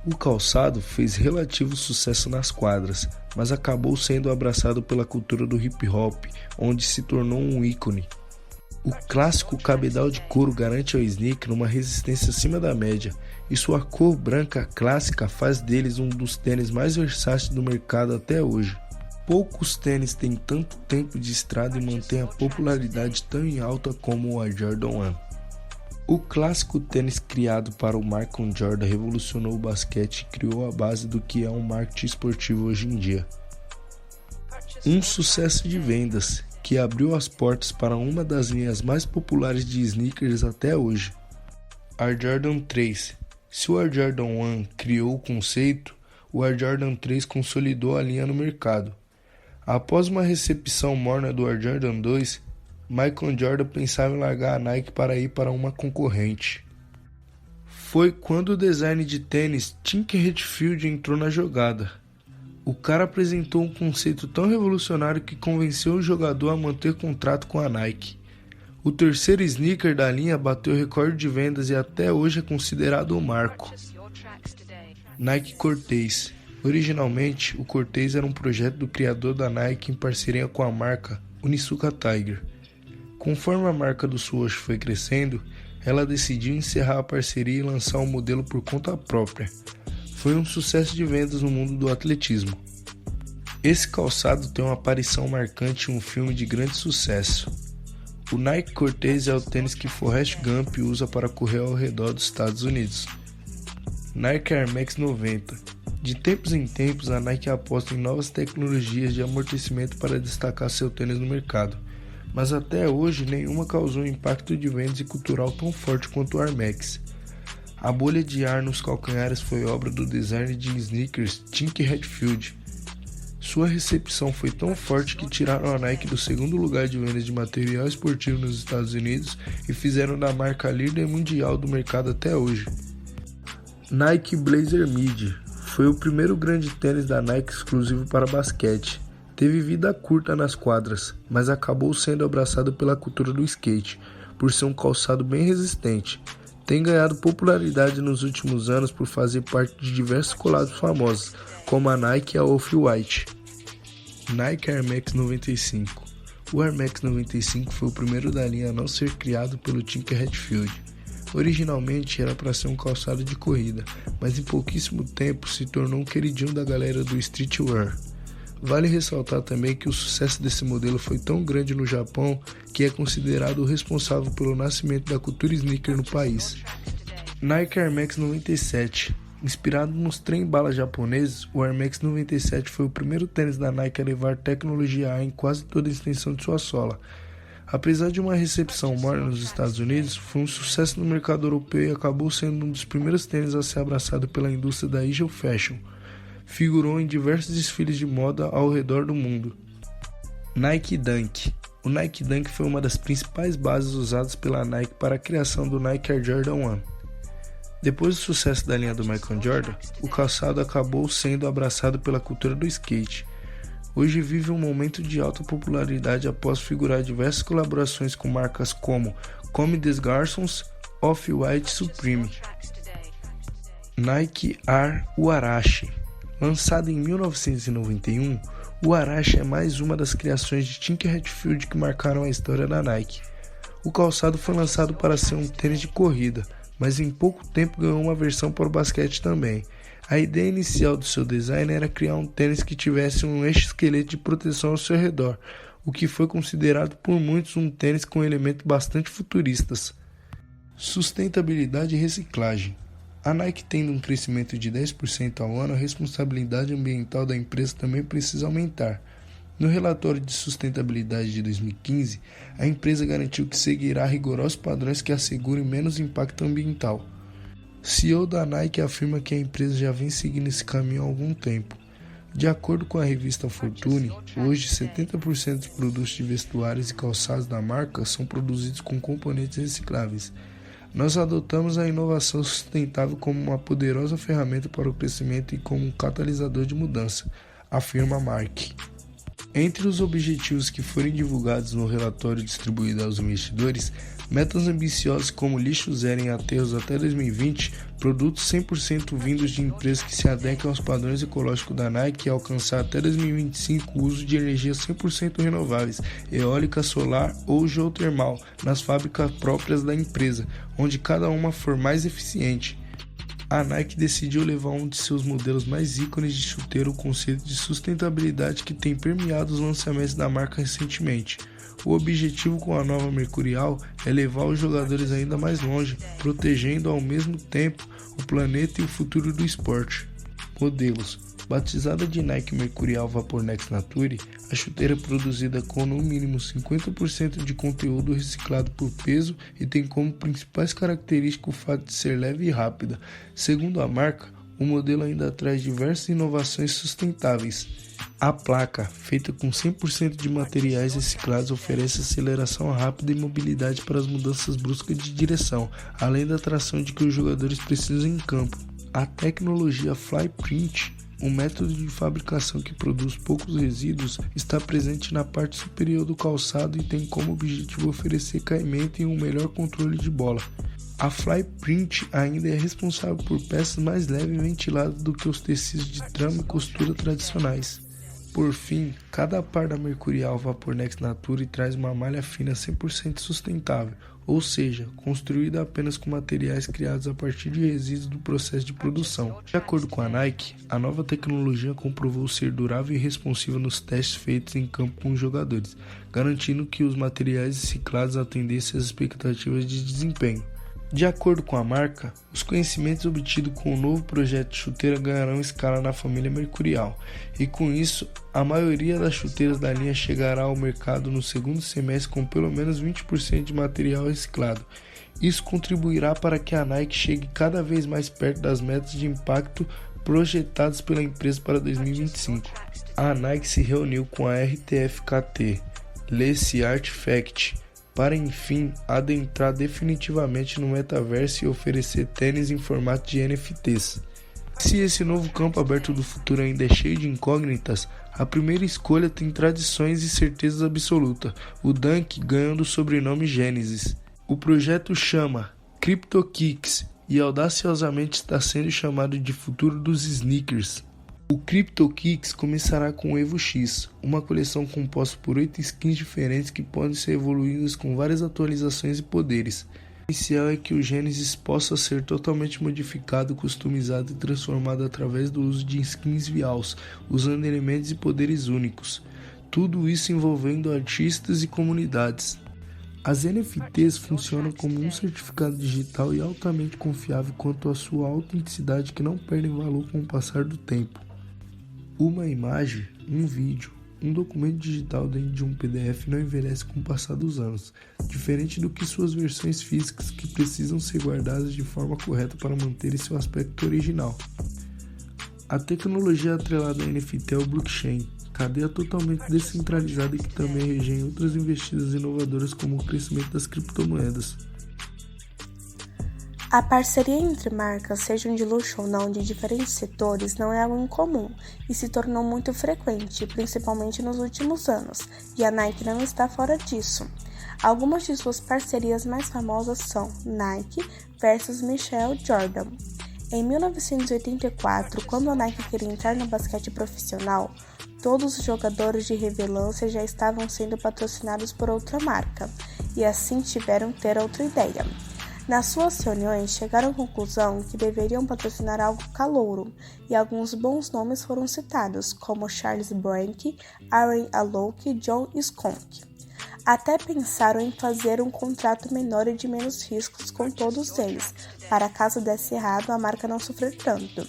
A: O calçado fez relativo sucesso nas quadras, mas acabou sendo abraçado pela cultura do hip hop, onde se tornou um ícone. O clássico cabedal de couro garante ao sneaker uma resistência acima da média, e sua cor branca clássica faz deles um dos tênis mais versáteis do mercado até hoje. Poucos tênis têm tanto tempo de estrada e mantêm a popularidade tão em alta como o Air Jordan 1. O clássico tênis criado para o Michael Jordan revolucionou o basquete e criou a base do que é um marketing esportivo hoje em dia. Um sucesso de vendas, que abriu as portas para uma das linhas mais populares de sneakers até hoje. Air Jordan 3. Se o Air Jordan 1 criou o conceito, o Air Jordan 3 consolidou a linha no mercado. Após uma recepção morna do Air Jordan 2, Michael Jordan pensava em largar a Nike para ir para uma concorrente. Foi quando o design de tênis Tinker Hatfield entrou na jogada. O cara apresentou um conceito tão revolucionário que convenceu o jogador a manter contrato com a Nike. O terceiro sneaker da linha bateu recorde de vendas e até hoje é considerado um marco. Nike Cortez. Originalmente, o Cortez era um projeto do criador da Nike em parceria com a marca Onitsuka Tiger. Conforme a marca do swoosh foi crescendo, ela decidiu encerrar a parceria e lançar um modelo por conta própria. Foi um sucesso de vendas no mundo do atletismo. Esse calçado tem uma aparição marcante em um filme de grande sucesso. O Nike Cortez é o tênis que Forrest Gump usa para correr ao redor dos Estados Unidos. Nike Air Max 90. De tempos em tempos, a Nike aposta em novas tecnologias de amortecimento para destacar seu tênis no mercado, mas até hoje nenhuma causou um impacto de vendas e cultural tão forte quanto o Air Max. A bolha de ar nos calcanhares foi obra do designer de sneakers Tinker Hatfield. Sua recepção foi tão forte que tiraram a Nike do segundo lugar de vendas de material esportivo nos Estados Unidos e fizeram da marca líder mundial do mercado até hoje. Nike Blazer Mid foi o primeiro grande tênis da Nike exclusivo para basquete. Teve vida curta nas quadras, mas acabou sendo abraçado pela cultura do skate, por ser um calçado bem resistente. Tem ganhado popularidade nos últimos anos por fazer parte de diversos colados famosos, como a Nike e a Off-White. Nike Air Max 95. O Air Max 95 foi o primeiro da linha a não ser criado pelo Tinker Hatfield. Originalmente era para ser um calçado de corrida, mas em pouquíssimo tempo se tornou um queridinho da galera do streetwear. Vale ressaltar também que o sucesso desse modelo foi tão grande no Japão que é considerado o responsável pelo nascimento da cultura sneaker no país. Nike Air Max 97. Inspirado nos trem-bala japoneses, o Air Max 97 foi o primeiro tênis da Nike a levar tecnologia A em quase toda a extensão de sua sola. Apesar de uma recepção morna nos Estados Unidos, foi um sucesso no mercado europeu e acabou sendo um dos primeiros tênis a ser abraçado pela indústria da Asian Fashion. Figurou em diversos desfiles de moda ao redor do mundo. Nike Dunk. O Nike Dunk foi uma das principais bases usadas pela Nike para a criação do Nike Air Jordan 1. Depois do sucesso da linha do Michael Jordan, o calçado acabou sendo abraçado pela cultura do skate. Hoje vive um momento de alta popularidade após figurar diversas colaborações com marcas como Comme des Garçons, Off-White e Supreme. Nike Air Huarache. Lançado em 1991, O Arashi é mais uma das criações de Tinker Hatfield que marcaram a história da Nike. O calçado foi lançado para ser um tênis de corrida, mas em pouco tempo ganhou uma versão para o basquete também. A ideia inicial do seu design era criar um tênis que tivesse um exoesqueleto de proteção ao seu redor, o que foi considerado por muitos um tênis com elementos bastante futuristas. Sustentabilidade e reciclagem. A Nike tendo um crescimento de 10% ao ano, a responsabilidade ambiental da empresa também precisa aumentar. No relatório de sustentabilidade de 2015, a empresa garantiu que seguirá rigorosos padrões que assegurem menos impacto ambiental. CEO da Nike afirma que a empresa já vem seguindo esse caminho há algum tempo. De acordo com a revista Fortune, hoje 70% dos produtos de vestuários e calçados da marca são produzidos com componentes recicláveis. Nós adotamos a inovação sustentável como uma poderosa ferramenta para o crescimento e como um catalisador de mudança, afirma Mark. Entre os objetivos que foram divulgados no relatório distribuído aos investidores, metas ambiciosas como lixo zero em aterros até 2020, produtos 100% vindos de empresas que se adequam aos padrões ecológicos da Nike e alcançar até 2025 o uso de energias 100% renováveis, eólica, solar ou geotermal, nas fábricas próprias da empresa, onde cada uma for mais eficiente. A Nike decidiu levar um de seus modelos mais ícones de chuteiro ao conceito de sustentabilidade que tem permeado os lançamentos da marca recentemente. O objetivo com a nova Mercurial é levar os jogadores ainda mais longe, protegendo ao mesmo tempo o planeta e o futuro do esporte. Modelos. Batizada de Nike Mercurial Vapor Next Nature, a chuteira é produzida com no mínimo 50% de conteúdo reciclado por peso e tem como principais características o fato de ser leve e rápida. Segundo a marca, o modelo ainda traz diversas inovações sustentáveis. A placa, feita com 100% de materiais reciclados, oferece aceleração rápida e mobilidade para as mudanças bruscas de direção, além da tração de que os jogadores precisam em campo. A tecnologia Flyprint, um método de fabricação que produz poucos resíduos, está presente na parte superior do calçado e tem como objetivo oferecer caimento e um melhor controle de bola. A Flyprint ainda é responsável por peças mais leves e ventiladas do que os tecidos de trama e costura tradicionais. Por fim, cada par da Mercurial Vapor Next Nature traz uma malha fina 100% sustentável, ou seja, construída apenas com materiais criados a partir de resíduos do processo de produção. De acordo com a Nike, a nova tecnologia comprovou ser durável e responsiva nos testes feitos em campo com os jogadores, garantindo que os materiais reciclados atendessem às expectativas de desempenho. De acordo com a marca, os conhecimentos obtidos com o novo projeto de chuteira ganharão escala na família Mercurial, e com isso, a maioria das chuteiras da linha chegará ao mercado no segundo semestre com pelo menos 20% de material reciclado. Isso contribuirá para que a Nike chegue cada vez mais perto das metas de impacto projetadas pela empresa para 2025. A Nike se reuniu com a RTFKT, Lesse Artifact, para enfim adentrar definitivamente no metaverso e oferecer tênis em formato de NFTs. Se esse novo campo aberto do futuro ainda é cheio de incógnitas, a primeira escolha tem tradições e certezas absolutas, o Dunk ganhando o sobrenome Genesis. O projeto chama CryptoKicks e audaciosamente está sendo chamado de futuro dos sneakers. O CryptoKicks começará com o Evo X, uma coleção composta por 8 skins diferentes que podem ser evoluídas com várias atualizações e poderes. O inicial é que o Genesis possa ser totalmente modificado, customizado e transformado através do uso de skins VIALs, usando elementos e poderes únicos. Tudo isso envolvendo artistas e comunidades. As NFTs funcionam como um certificado digital e altamente confiável quanto à sua autenticidade que não perdem valor com o passar do tempo. Uma imagem, um vídeo, um documento digital dentro de um PDF não envelhece com o passar dos anos, diferente do que suas versões físicas que precisam ser guardadas de forma correta para manter seu aspecto original. A tecnologia atrelada ao NFT é o blockchain, cadeia totalmente descentralizada e que também rege outras investidas inovadoras como o crescimento das criptomoedas.
D: A parceria entre marcas, sejam de luxo ou não, de diferentes setores, não é algo incomum e se tornou muito frequente, principalmente nos últimos anos, e a Nike não está fora disso. Algumas de suas parcerias mais famosas são Nike versus Michael Jordan. Em 1984, quando a Nike queria entrar no basquete profissional, todos os jogadores de relevância já estavam sendo patrocinados por outra marca, e assim tiveram que ter outra ideia. Nas suas reuniões, chegaram à conclusão que deveriam patrocinar algo calouro, e alguns bons nomes foram citados, como Charles Brank, Aaron Alok e John Skonk. Até pensaram em fazer um contrato menor e de menos riscos com todos eles, para caso desse errado a marca não sofrer tanto.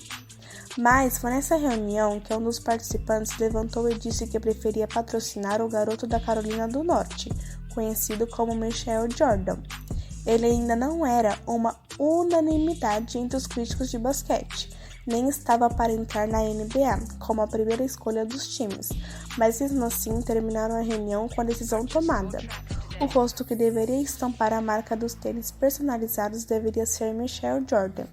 D: Mas foi nessa reunião que um dos participantes levantou e disse que preferia patrocinar o garoto da Carolina do Norte, conhecido como Michael Jordan. Ele ainda não era uma unanimidade entre os críticos de basquete, nem estava para entrar na NBA como a primeira escolha dos times, mas mesmo assim terminaram a reunião com a decisão tomada. O rosto que deveria estampar a marca dos tênis personalizados deveria ser Michael Jordan.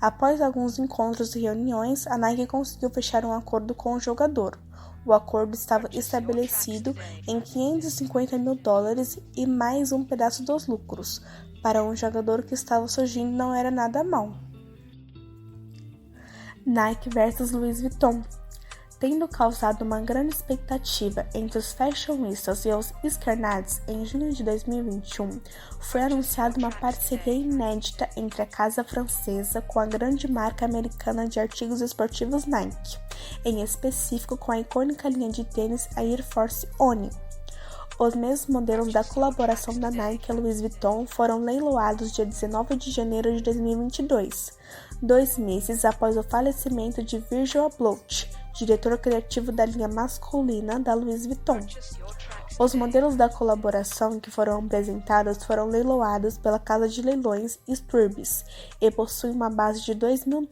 D: Após alguns encontros e reuniões, a Nike conseguiu fechar um acordo com o jogador. O acordo estava estabelecido em $550 mil e mais um pedaço dos lucros. Para um jogador que estava surgindo não era nada mal. Nike vs Louis Vuitton. Tendo causado uma grande expectativa entre os fashionistas e os escarnados, em junho de 2021, foi anunciada uma parceria inédita entre a casa francesa com a grande marca americana de artigos esportivos Nike, em específico com a icônica linha de tênis Air Force One. Os mesmos modelos da colaboração da Nike e Louis Vuitton foram leiloados dia 19 de janeiro de 2022, 2 meses após o falecimento de Virgil Abloh, diretor criativo da linha masculina da Louis Vuitton. Os modelos da colaboração que foram apresentados foram leiloados pela casa de leilões Sotheby's e possuem uma base de $2 mil.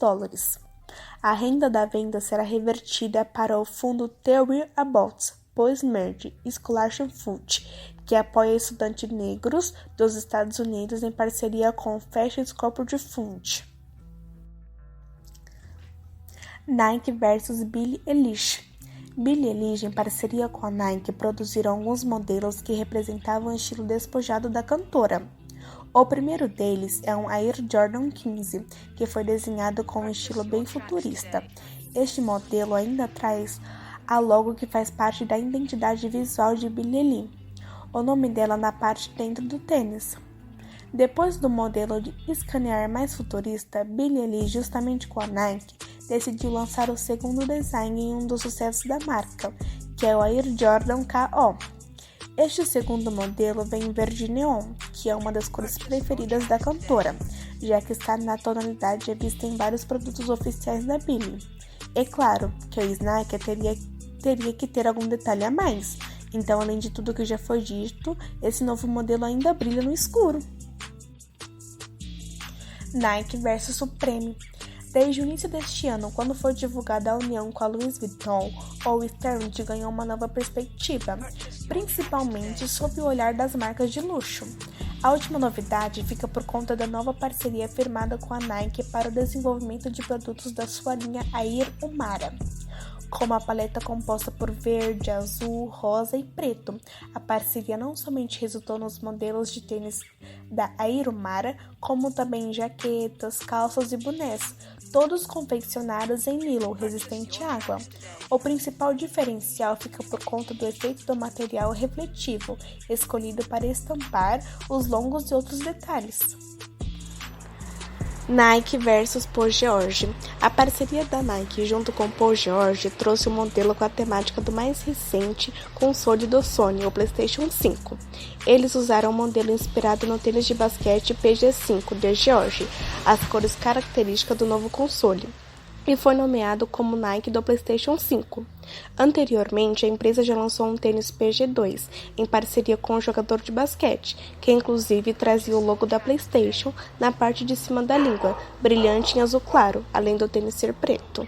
D: A renda da venda será revertida para o fundo Theory About Post-Merge Scholarship Fund, que apoia estudantes negros dos Estados Unidos em parceria com o Fashion Corporate Fund. Nike vs Billie Eilish. Billie Eilish, em parceria com a Nike, produziram alguns modelos que representavam o estilo despojado da cantora. O primeiro deles é um Air Jordan 15, que foi desenhado com um estilo bem futurista. Este modelo ainda traz a logo que faz parte da identidade visual de Billie Eilish, o nome dela na parte dentro do tênis. Depois do modelo de escanear mais futurista, Billie Eilish, justamente com a Nike, decidiu lançar o segundo design em um dos sucessos da marca, que é o Air Jordan KO. Este segundo modelo vem em verde neon, que é uma das cores preferidas da cantora, já que está na tonalidade vista em vários produtos oficiais da Billie. É claro que a Nike teria que ter algum detalhe a mais, então além de tudo que já foi dito, esse novo modelo ainda brilha no escuro. Nike vs Supreme. Desde o início deste ano, quando foi divulgada a união com a Louis Vuitton, o Sterling ganhou uma nova perspectiva, principalmente sob o olhar das marcas de luxo. A última novidade fica por conta da nova parceria firmada com a Nike para o desenvolvimento de produtos da sua linha Air Umara, como a paleta composta por verde, azul, rosa e preto. A parceria não somente resultou nos modelos de tênis da Air Umara, como também em jaquetas, calças e bonés, todos confeccionados em nylon resistente à água. O principal diferencial fica por conta do efeito do material refletivo, escolhido para estampar os longos e outros detalhes. Nike vs Paul George. A parceria da Nike junto com Paul George trouxe um modelo com a temática do mais recente console do Sony, o PlayStation 5. Eles usaram um modelo inspirado no tênis de basquete PG5 de George, as cores características do novo console, e foi nomeado como Nike do PlayStation 5. Anteriormente, a empresa já lançou um tênis PG2, em parceria com um jogador de basquete, que inclusive trazia o logo da PlayStation na parte de cima da língua, brilhante em azul claro, além do tênis ser preto.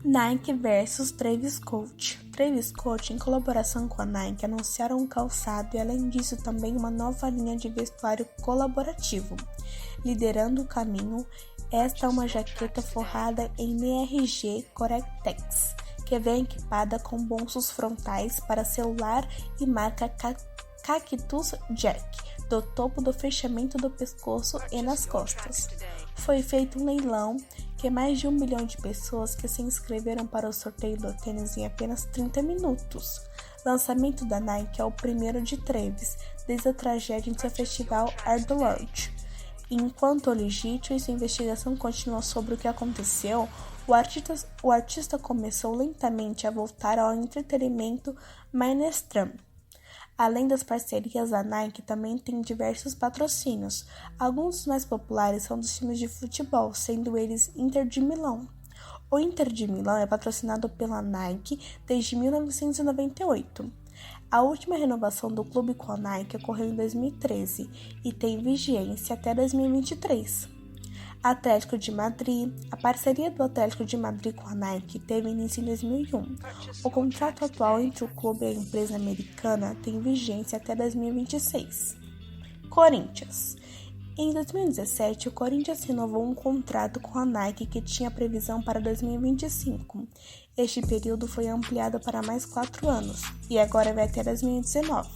D: Nike vs Travis Scott. Travis Scott, em colaboração com a Nike, anunciaram um calçado e, além disso, também uma nova linha de vestuário colaborativo. Liderando o caminho, esta é uma jaqueta forrada em NRG Cortex, que vem equipada com bolsos frontais para celular e marca Cactus Jack, do topo do fechamento do pescoço e nas costas. Foi feito um leilão que mais de 1 bilhão de pessoas que se inscreveram para o sorteio do tênis em apenas 30 minutos. O lançamento da Nike é o primeiro de Travis desde a tragédia em seu festival Air the World. Enquanto legítimo e sua investigação continua sobre o que aconteceu, o artista começou lentamente a voltar ao entretenimento mainstream. Além das parcerias, a Nike também tem diversos patrocínios. Alguns dos mais populares são dos times de futebol, sendo eles Inter de Milão. O Inter de Milão é patrocinado pela Nike desde 1998. A última renovação do clube com a Nike ocorreu em 2013 e tem vigência até 2023. Atlético de Madrid. A parceria do Atlético de Madrid com a Nike teve início em 2001. O contrato atual entre o clube e a empresa americana tem vigência até 2026. Corinthians. Em 2017, o Corinthians renovou um contrato com a Nike que tinha previsão para 2025. Este período foi ampliado para mais 4 anos e agora vai até 2019.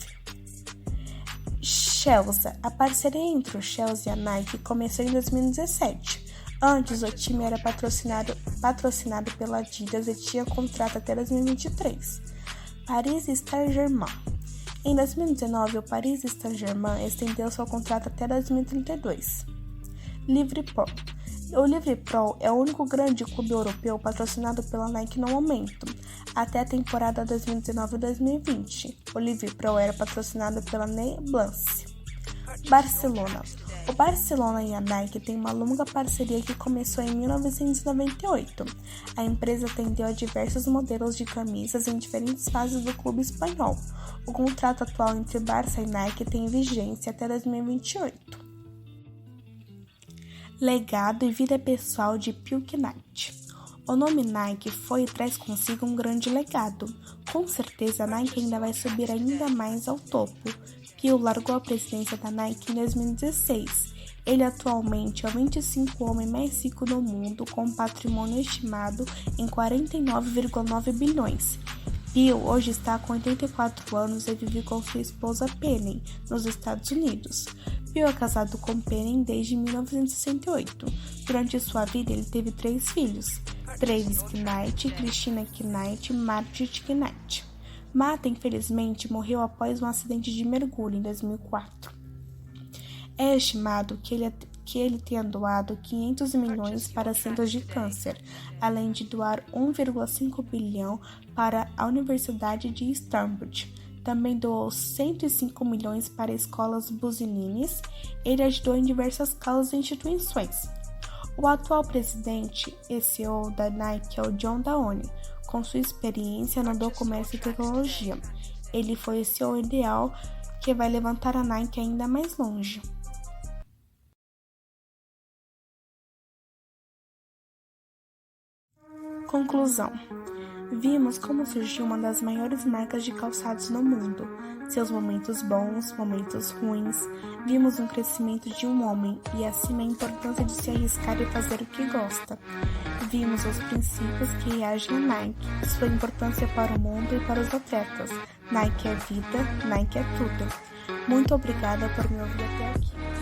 D: Chelsea. A parceria entre o Chelsea e a Nike começou em 2017. Antes, o time era patrocinado pela Adidas e tinha contrato até 2023. Paris Saint-Germain. Em 2019, o Paris Saint-Germain estendeu seu contrato até 2032. Liverpool. O Liverpool é o único grande clube europeu patrocinado pela Nike no momento. Até a temporada 2019-2020, o Liverpool era patrocinado pela Neblance. Barcelona. O Barcelona e a Nike têm uma longa parceria que começou em 1998. A empresa atendeu a diversos modelos de camisas em diferentes fases do clube espanhol. O contrato atual entre Barça e Nike tem vigência até 2028. Legado e vida pessoal de Phil Knight. O nome Nike foi e traz consigo um grande legado. Com certeza a Nike ainda vai subir ainda mais ao topo. Phil largou a presidência da Nike em 2016. Ele atualmente é o 25º homem mais rico do mundo, com um patrimônio estimado em 49,9 bilhões. Phil hoje está com 84 anos e vive com sua esposa Penny, nos Estados Unidos. Phil é casado com Penny desde 1968. Durante sua vida, ele teve 3 filhos: Travis Knight, Christina Knight e Margaret Knight. Mata, infelizmente, morreu após um acidente de mergulho em 2004. É estimado que ele tenha doado 500 milhões para centros de câncer, além de doar 1,5 bilhão para a Universidade de Stanford. Também doou 105 milhões para escolas businines. Ele ajudou em diversas causas e instituições. O atual presidente e CEO da Nike é o John Downey, com sua experiência no comércio e tecnologia. Ele foi o CEO ideal que vai levantar a Nike ainda mais longe. Conclusão. Vimos como surgiu uma das maiores marcas de calçados no mundo, seus momentos bons, momentos ruins. Vimos um crescimento de um homem e acima a importância de se arriscar e fazer o que gosta. Vimos os princípios que reagem a Nike, sua importância para o mundo e para os atletas. Nike é vida, Nike é tudo. Muito obrigada por me ouvir até aqui.